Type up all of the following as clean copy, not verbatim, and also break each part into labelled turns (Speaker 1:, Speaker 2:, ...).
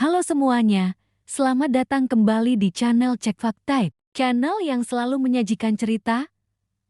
Speaker 1: Halo semuanya, selamat datang kembali di channel Cek Fakta, channel yang selalu menyajikan cerita,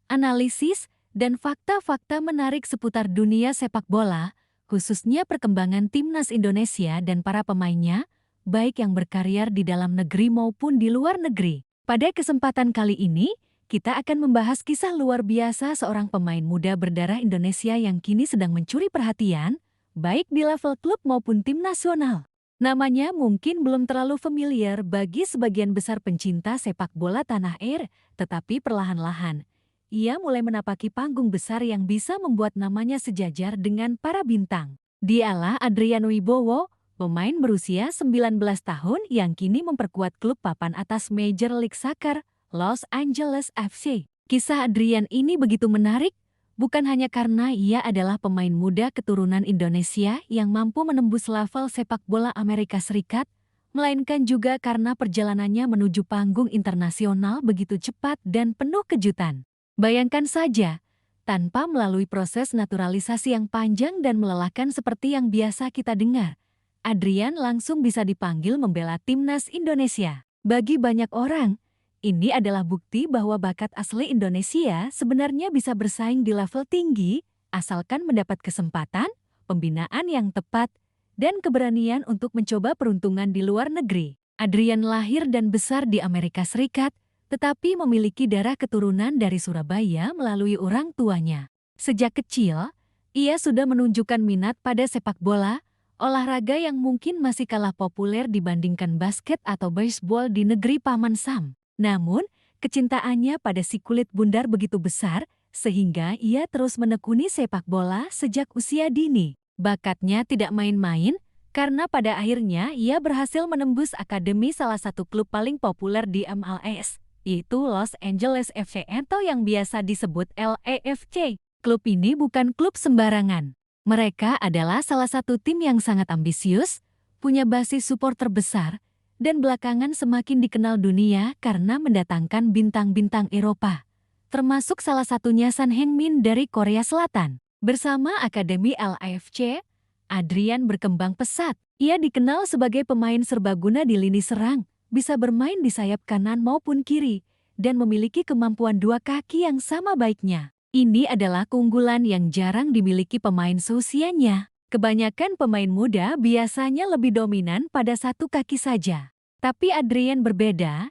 Speaker 1: analisis, dan fakta-fakta menarik seputar dunia sepak bola, khususnya perkembangan timnas Indonesia dan para pemainnya, baik yang berkarir di dalam negeri maupun di luar negeri. Pada kesempatan kali ini, kita akan membahas kisah luar biasa seorang pemain muda berdarah Indonesia yang kini sedang mencuri perhatian, baik di level klub maupun tim nasional. Namanya mungkin belum terlalu familiar bagi sebagian besar pencinta sepak bola tanah air, tetapi perlahan-lahan ia mulai menapaki panggung besar yang bisa membuat namanya sejajar dengan para bintang. Dialah Adrian Wibowo, pemain berusia 19 tahun yang kini memperkuat klub papan atas Major League Soccer, Los Angeles FC. Kisah Adrian ini begitu menarik, bukan hanya karena ia adalah pemain muda keturunan Indonesia yang mampu menembus level sepak bola Amerika Serikat, melainkan juga karena perjalanannya menuju panggung internasional begitu cepat dan penuh kejutan. Bayangkan saja, tanpa melalui proses naturalisasi yang panjang dan melelahkan seperti yang biasa kita dengar, Adrian langsung bisa dipanggil membela timnas Indonesia. Bagi banyak orang, ini adalah bukti bahwa bakat asli Indonesia sebenarnya bisa bersaing di level tinggi, asalkan mendapat kesempatan, pembinaan yang tepat, dan keberanian untuk mencoba peruntungan di luar negeri. Adrian lahir dan besar di Amerika Serikat, tetapi memiliki darah keturunan dari Surabaya melalui orang tuanya. Sejak kecil, ia sudah menunjukkan minat pada sepak bola, olahraga yang mungkin masih kalah populer dibandingkan basket atau baseball di negeri Paman Sam. Namun, kecintaannya pada si kulit bundar begitu besar, sehingga ia terus menekuni sepak bola sejak usia dini. Bakatnya tidak main-main, karena pada akhirnya ia berhasil menembus akademi salah satu klub paling populer di MLS, yaitu Los Angeles FC atau yang biasa disebut LAFC. Klub ini bukan klub sembarangan. Mereka adalah salah satu tim yang sangat ambisius, punya basis supporter besar, dan belakangan semakin dikenal dunia karena mendatangkan bintang-bintang Eropa, termasuk salah satunya Son Heung-min dari Korea Selatan. Bersama Akademi LAFC, Adrian berkembang pesat. Ia dikenal sebagai pemain serbaguna di lini serang, bisa bermain di sayap kanan maupun kiri, dan memiliki kemampuan dua kaki yang sama baiknya. Ini adalah keunggulan yang jarang dimiliki pemain seusianya. Kebanyakan pemain muda biasanya lebih dominan pada satu kaki saja. Tapi Adrian berbeda,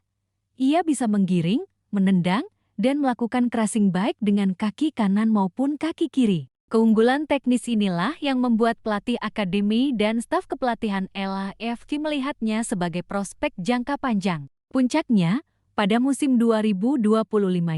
Speaker 1: ia bisa menggiring, menendang, dan melakukan crossing baik dengan kaki kanan maupun kaki kiri. Keunggulan teknis inilah yang membuat pelatih akademi dan staf kepelatihan LAFC melihatnya sebagai prospek jangka panjang. Puncaknya, pada musim 2025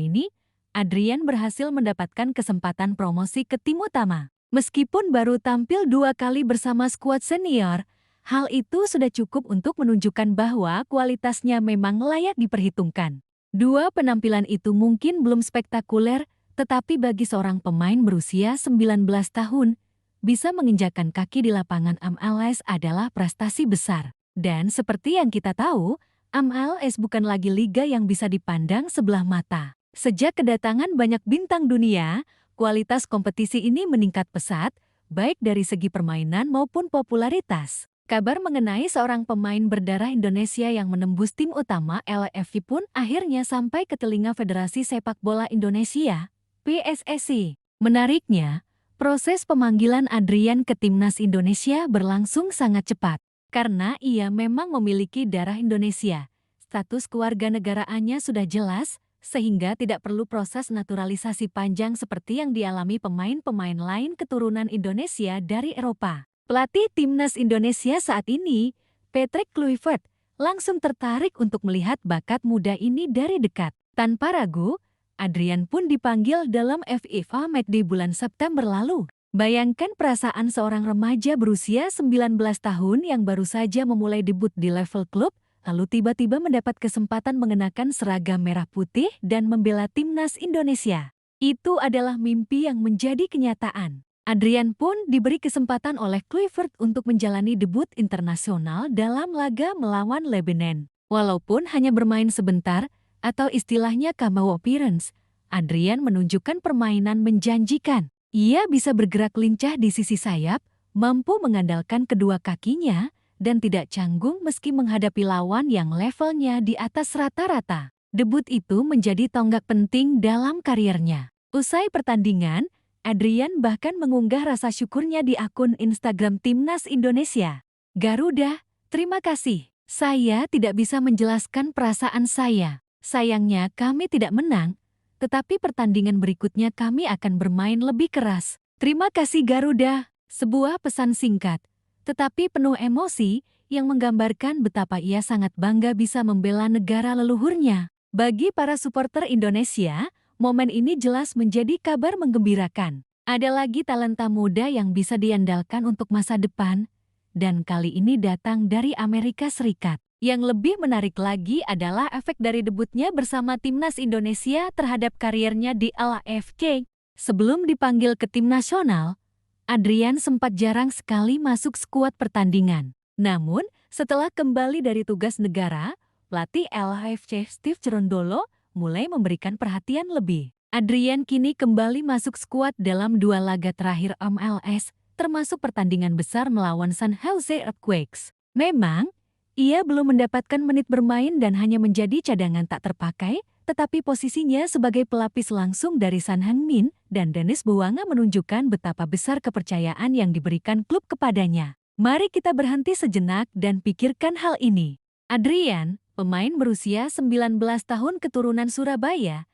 Speaker 1: ini, Adrian berhasil mendapatkan kesempatan promosi ke tim utama. Meskipun baru tampil 2 kali bersama skuad senior, hal itu sudah cukup untuk menunjukkan bahwa kualitasnya memang layak diperhitungkan. Dua penampilan itu mungkin belum spektakuler, tetapi bagi seorang pemain berusia 19 tahun, bisa menginjakan kaki di lapangan MLS adalah prestasi besar. Dan seperti yang kita tahu, MLS bukan lagi liga yang bisa dipandang sebelah mata. Sejak kedatangan banyak bintang dunia, kualitas kompetisi ini meningkat pesat, baik dari segi permainan maupun popularitas. Kabar mengenai seorang pemain berdarah Indonesia yang menembus tim utama LAFC pun akhirnya sampai ke telinga Federasi Sepak Bola Indonesia, PSSI. Menariknya, proses pemanggilan Adrian ke timnas Indonesia berlangsung sangat cepat. Karena ia memang memiliki darah Indonesia, status kewarganegaraannya sudah jelas, sehingga tidak perlu proses naturalisasi panjang seperti yang dialami pemain-pemain lain keturunan Indonesia dari Eropa. Pelatih timnas Indonesia saat ini, Patrick Kluivert, langsung tertarik untuk melihat bakat muda ini dari dekat. Tanpa ragu, Adrian pun dipanggil dalam FIFA Match di bulan September lalu. Bayangkan perasaan seorang remaja berusia 19 tahun yang baru saja memulai debut di level klub, lalu tiba-tiba mendapat kesempatan mengenakan seragam merah putih dan membela timnas Indonesia. Itu adalah mimpi yang menjadi kenyataan. Adrian pun diberi kesempatan oleh Kluivert untuk menjalani debut internasional dalam laga melawan Lebanon. Walaupun hanya bermain sebentar, atau istilahnya cameo appearance, Adrian menunjukkan permainan menjanjikan. Ia bisa bergerak lincah di sisi sayap, mampu mengandalkan kedua kakinya, dan tidak canggung meski menghadapi lawan yang levelnya di atas rata-rata. Debut itu menjadi tonggak penting dalam karirnya. Usai pertandingan, Adrian bahkan mengunggah rasa syukurnya di akun Instagram Timnas Indonesia. "Garuda, terima kasih. Saya tidak bisa menjelaskan perasaan saya. Sayangnya kami tidak menang, tetapi pertandingan berikutnya kami akan bermain lebih keras. Terima kasih Garuda." Sebuah pesan singkat, tetapi penuh emosi yang menggambarkan betapa ia sangat bangga bisa membela negara leluhurnya. Bagi para supporter Indonesia, momen ini jelas menjadi kabar menggembirakan. Ada lagi talenta muda yang bisa diandalkan untuk masa depan, dan kali ini datang dari Amerika Serikat. Yang lebih menarik lagi adalah efek dari debutnya bersama Timnas Indonesia terhadap karirnya di LAFC. Sebelum dipanggil ke tim nasional, Adrian sempat jarang sekali masuk skuad pertandingan. Namun, setelah kembali dari tugas negara, pelatih LAFC Steve Cherundolo mulai memberikan perhatian lebih. Adrian kini kembali masuk skuad dalam 2 laga terakhir MLS, termasuk pertandingan besar melawan San Jose Earthquakes. Memang, ia belum mendapatkan menit bermain dan hanya menjadi cadangan tak terpakai, tetapi posisinya sebagai pelapis langsung dari Son Heung-min dan Denis Bouanga menunjukkan betapa besar kepercayaan yang diberikan klub kepadanya. Mari kita berhenti sejenak dan pikirkan hal ini. Adrian, pemain berusia 19 tahun keturunan Surabaya,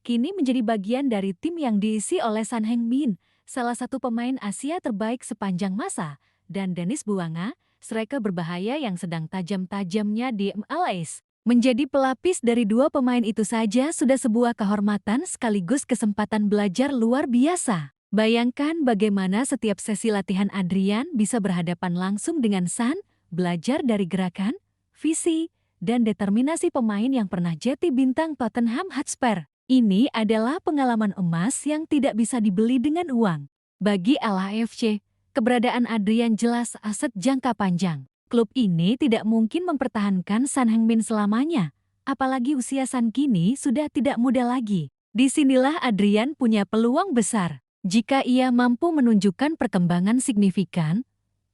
Speaker 1: kini menjadi bagian dari tim yang diisi oleh Son Heung-min, salah satu pemain Asia terbaik sepanjang masa, dan Denis Bouanga, striker berbahaya yang sedang tajam-tajamnya di MLS. Menjadi pelapis dari 2 pemain itu saja sudah sebuah kehormatan sekaligus kesempatan belajar luar biasa. Bayangkan bagaimana setiap sesi latihan Adrian bisa berhadapan langsung dengan Son, belajar dari gerakan, visi, dan determinasi pemain yang pernah jadi bintang Tottenham Hotspur. Ini adalah pengalaman emas yang tidak bisa dibeli dengan uang. Bagi LAFC, keberadaan Adrian jelas aset jangka panjang. Klub ini tidak mungkin mempertahankan Son Heung-min selamanya, apalagi usia Son kini sudah tidak muda lagi. Disinilah Adrian punya peluang besar. Jika ia mampu menunjukkan perkembangan signifikan,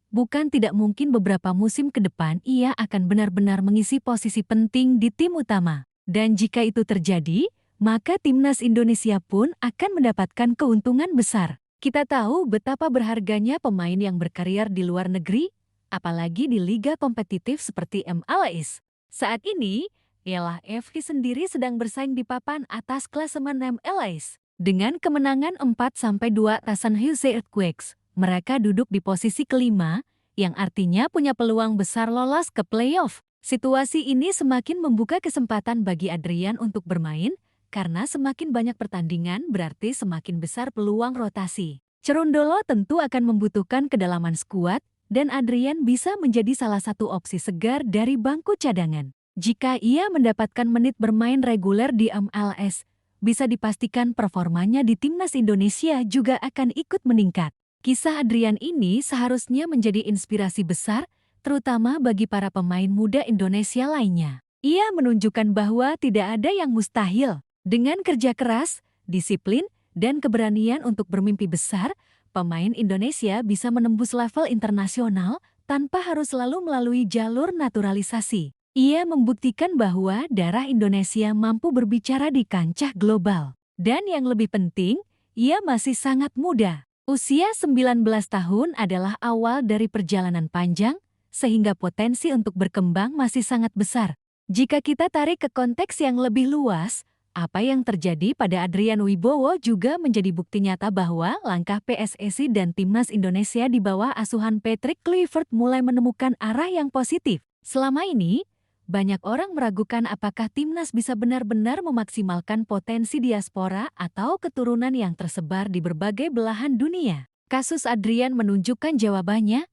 Speaker 1: bukan tidak mungkin beberapa musim ke depan ia akan benar-benar mengisi posisi penting di tim utama. Dan jika itu terjadi, maka Timnas Indonesia pun akan mendapatkan keuntungan besar. Kita tahu betapa berharganya pemain yang berkarier di luar negeri, apalagi di liga kompetitif seperti MLS. Saat ini, LAFC sendiri sedang bersaing di papan atas klasemen MLS. Dengan kemenangan 4-2 atas San Jose Earthquakes, mereka duduk di posisi kelima, yang artinya punya peluang besar lolos ke playoff. Situasi ini semakin membuka kesempatan bagi Adrian untuk bermain, karena semakin banyak pertandingan berarti semakin besar peluang rotasi. Cherundolo tentu akan membutuhkan kedalaman skuad, dan Adrian bisa menjadi salah satu opsi segar dari bangku cadangan. Jika ia mendapatkan menit bermain reguler di MLS, bisa dipastikan performanya di Timnas Indonesia juga akan ikut meningkat. Kisah Adrian ini seharusnya menjadi inspirasi besar, terutama bagi para pemain muda Indonesia lainnya. Ia menunjukkan bahwa tidak ada yang mustahil. Dengan kerja keras, disiplin, dan keberanian untuk bermimpi besar, pemain Indonesia bisa menembus level internasional tanpa harus selalu melalui jalur naturalisasi. Ia membuktikan bahwa darah Indonesia mampu berbicara di kancah global. Dan yang lebih penting, ia masih sangat muda. Usia 19 tahun adalah awal dari perjalanan panjang, sehingga potensi untuk berkembang masih sangat besar. Jika kita tarik ke konteks yang lebih luas, apa yang terjadi pada Adrian Wibowo juga menjadi bukti nyata bahwa langkah PSSI dan Timnas Indonesia di bawah asuhan Patrick Kluivert mulai menemukan arah yang positif. Selama ini, banyak orang meragukan apakah Timnas bisa benar-benar memaksimalkan potensi diaspora atau keturunan yang tersebar di berbagai belahan dunia. Kasus Adrian menunjukkan jawabannya,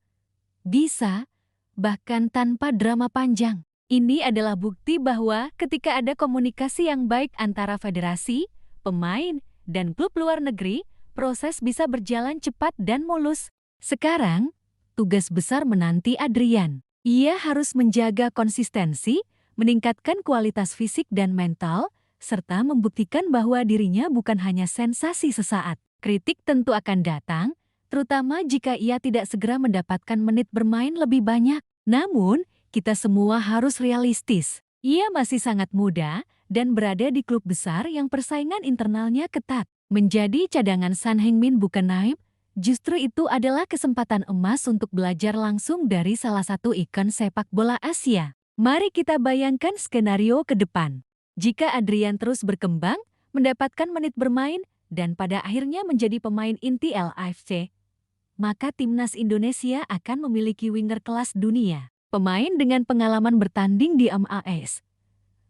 Speaker 1: bisa, bahkan tanpa drama panjang. Ini adalah bukti bahwa ketika ada komunikasi yang baik antara federasi, pemain, dan klub luar negeri, proses bisa berjalan cepat dan mulus. Sekarang, tugas besar menanti Adrian. Ia harus menjaga konsistensi, meningkatkan kualitas fisik dan mental, serta membuktikan bahwa dirinya bukan hanya sensasi sesaat. Kritik tentu akan datang, terutama jika ia tidak segera mendapatkan menit bermain lebih banyak. Namun, kita semua harus realistis. Ia masih sangat muda dan berada di klub besar yang persaingan internalnya ketat. Menjadi cadangan Son Heung-min bukan aib, justru itu adalah kesempatan emas untuk belajar langsung dari salah satu ikon sepak bola Asia. Mari kita bayangkan skenario ke depan. Jika Adrian terus berkembang, mendapatkan menit bermain, dan pada akhirnya menjadi pemain inti LAFC, maka timnas Indonesia akan memiliki winger kelas dunia. Pemain dengan pengalaman bertanding di MLS,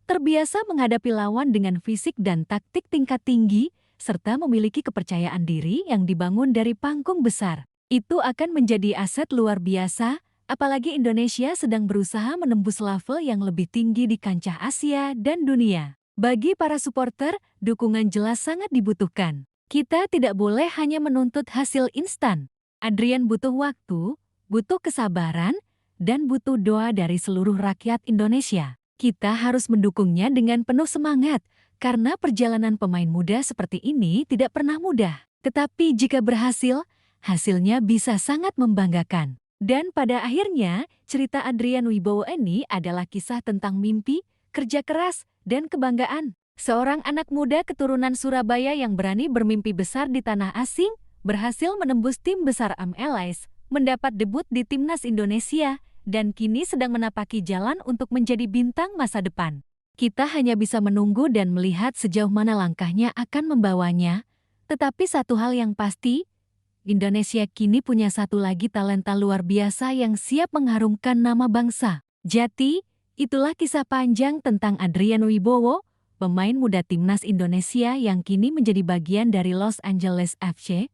Speaker 1: terbiasa menghadapi lawan dengan fisik dan taktik tingkat tinggi, serta memiliki kepercayaan diri yang dibangun dari panggung besar. Itu akan menjadi aset luar biasa, apalagi Indonesia sedang berusaha menembus level yang lebih tinggi di kancah Asia dan dunia. Bagi para supporter, dukungan jelas sangat dibutuhkan. Kita tidak boleh hanya menuntut hasil instan. Adrian butuh waktu, butuh kesabaran, dan butuh doa dari seluruh rakyat Indonesia. Kita harus mendukungnya dengan penuh semangat, karena perjalanan pemain muda seperti ini tidak pernah mudah. Tetapi jika berhasil, hasilnya bisa sangat membanggakan. Dan pada akhirnya, cerita Adrian Wibowo ini adalah kisah tentang mimpi, kerja keras, dan kebanggaan. Seorang anak muda keturunan Surabaya yang berani bermimpi besar di tanah asing, berhasil menembus tim besar MLS, mendapat debut di timnas Indonesia, dan kini sedang menapaki jalan untuk menjadi bintang masa depan. Kita hanya bisa menunggu dan melihat sejauh mana langkahnya akan membawanya. Tetapi satu hal yang pasti, Indonesia kini punya satu lagi talenta luar biasa yang siap mengharumkan nama bangsa. Jadi, itulah kisah panjang tentang Adrian Wibowo, pemain muda timnas Indonesia yang kini menjadi bagian dari Los Angeles FC,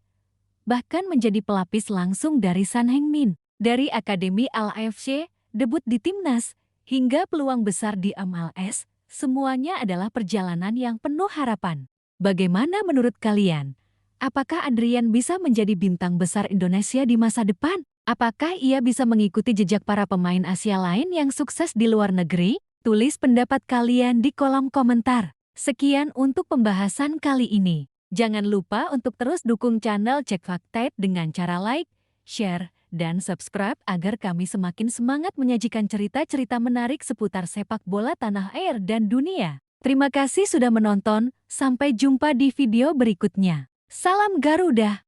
Speaker 1: bahkan menjadi pelapis langsung dari Son Heung-min. Dari Akademi LAFC, debut di timnas, hingga peluang besar di MLS, semuanya adalah perjalanan yang penuh harapan. Bagaimana menurut kalian? Apakah Adrian bisa menjadi bintang besar Indonesia di masa depan? Apakah ia bisa mengikuti jejak para pemain Asia lain yang sukses di luar negeri? Tulis pendapat kalian di kolom komentar. Sekian untuk pembahasan kali ini. Jangan lupa untuk terus dukung channel Cek Fakta dengan cara like, share, dan subscribe agar kami semakin semangat menyajikan cerita-cerita menarik seputar sepak bola tanah air dan dunia. Terima kasih sudah menonton, sampai jumpa di video berikutnya. Salam Garuda!